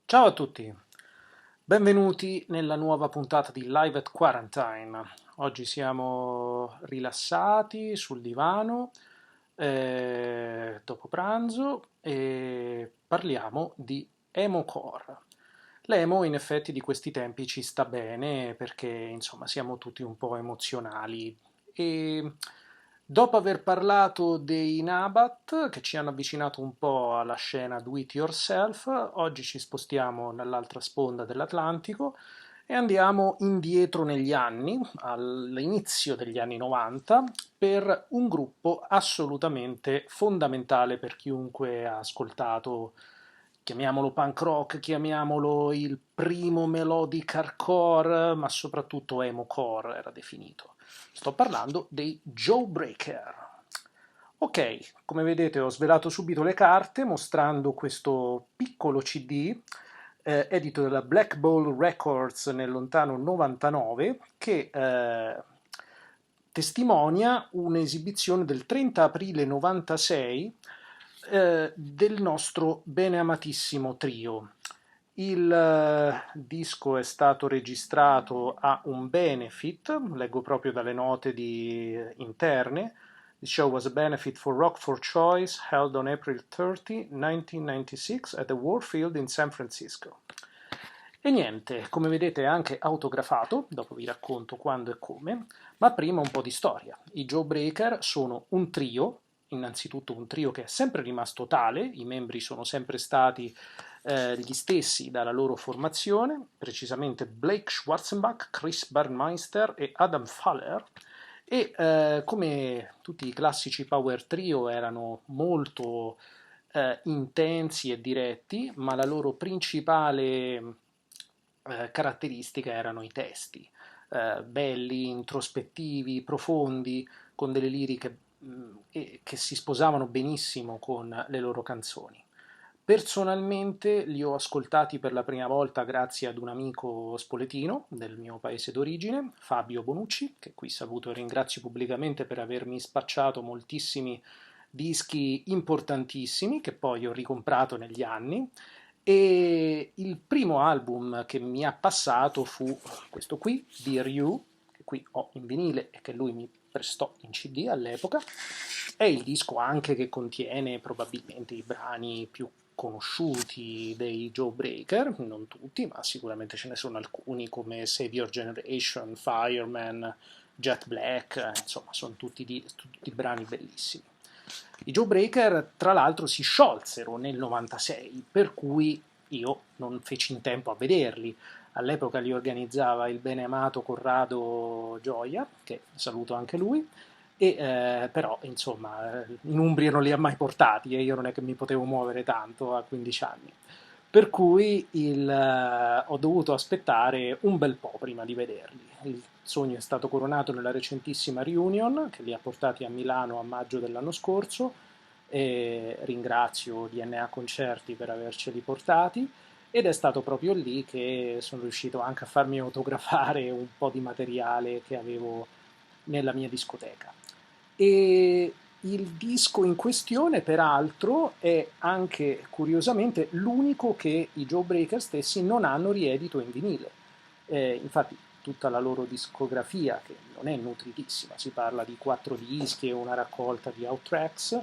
Ciao a tutti, benvenuti nella nuova puntata di Live at Quarantine. Oggi siamo rilassati sul divano dopo pranzo e parliamo di emo-core. L'emo in effetti di questi tempi ci sta bene perché insomma siamo tutti un po' emozionali e dopo aver parlato dei Nabat che ci hanno avvicinato un po' alla scena do it yourself, oggi ci spostiamo nell'altra sponda dell'Atlantico e andiamo indietro negli anni, all'inizio degli anni 90, per un gruppo assolutamente fondamentale per chiunque ha ascoltato, chiamiamolo punk rock, chiamiamolo il primo melodic hardcore, ma soprattutto emo core era definito. Sto parlando dei Jawbreaker. Ok, come vedete ho svelato subito le carte mostrando questo piccolo CD edito dalla Black Ball Records nel lontano 99 che testimonia un'esibizione del 30 aprile 96 del nostro beneamatissimo trio. Il disco è stato registrato a un benefit, leggo proprio dalle note interne. The show was a benefit for Rock for Choice held on April 30, 1996 at the Warfield in San Francisco. E niente, come vedete è anche autografato, dopo vi racconto quando e come, ma prima un po' di storia. I Jawbreaker sono un trio, innanzitutto un trio che è sempre rimasto tale, i membri sono sempre stati gli stessi dalla loro formazione, precisamente Blake Schwarzenbach, Chris Bernmeister e Adam Faller, e come tutti i classici power trio erano molto intensi e diretti, ma la loro principale caratteristica erano i testi, belli, introspettivi, profondi, con delle liriche che si sposavano benissimo con le loro canzoni. Personalmente li ho ascoltati per la prima volta grazie ad un amico spoletino del mio paese d'origine, Fabio Bonucci, che qui saluto e ringrazio pubblicamente per avermi spacciato moltissimi dischi importantissimi che poi ho ricomprato negli anni. E il primo album che mi ha passato fu questo qui, Dear You, che qui ho in vinile e che lui mi prestò in CD all'epoca. È il disco anche che contiene probabilmente i brani più conosciuti dei Jawbreaker, non tutti, ma sicuramente ce ne sono alcuni come Save Your Generation, Fireman, Jet Black, insomma sono tutti brani bellissimi. I Jawbreaker tra l'altro si sciolsero nel 96, per cui io non feci in tempo a vederli. All'epoca li organizzava il beneamato Corrado Gioia, che saluto anche lui, e però insomma in Umbria non li ha mai portati e io non è che mi potevo muovere tanto a 15 anni. Per cui ho dovuto aspettare un bel po' prima di vederli. Il sogno è stato coronato nella recentissima reunion che li ha portati a Milano a maggio dell'anno scorso e ringrazio DNA Concerti per averceli portati ed è stato proprio lì che sono riuscito anche a farmi autografare un po' di materiale che avevo nella mia discoteca. E il disco in questione, peraltro, è anche curiosamente l'unico che i Jawbreaker stessi non hanno riedito in vinile. Infatti, tutta la loro discografia, che non è nutritissima, si parla di 4 dischi e una raccolta di outtracks,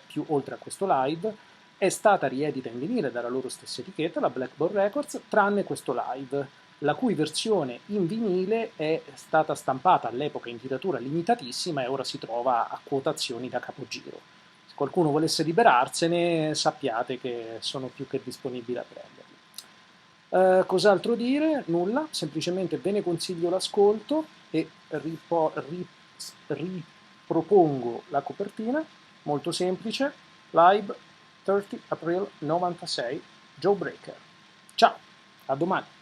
più oltre a questo live, è stata riedita in vinile dalla loro stessa etichetta, la Blackboard Records, tranne questo live, la cui versione in vinile è stata stampata all'epoca in tiratura limitatissima e ora si trova a quotazioni da capogiro. Se qualcuno volesse liberarsene, sappiate che sono più che disponibile a prenderli. Cos'altro dire? Nulla, semplicemente ve ne consiglio l'ascolto e ripropongo la copertina, molto semplice, Live 30 April 96, Jawbreaker. Ciao, a domani!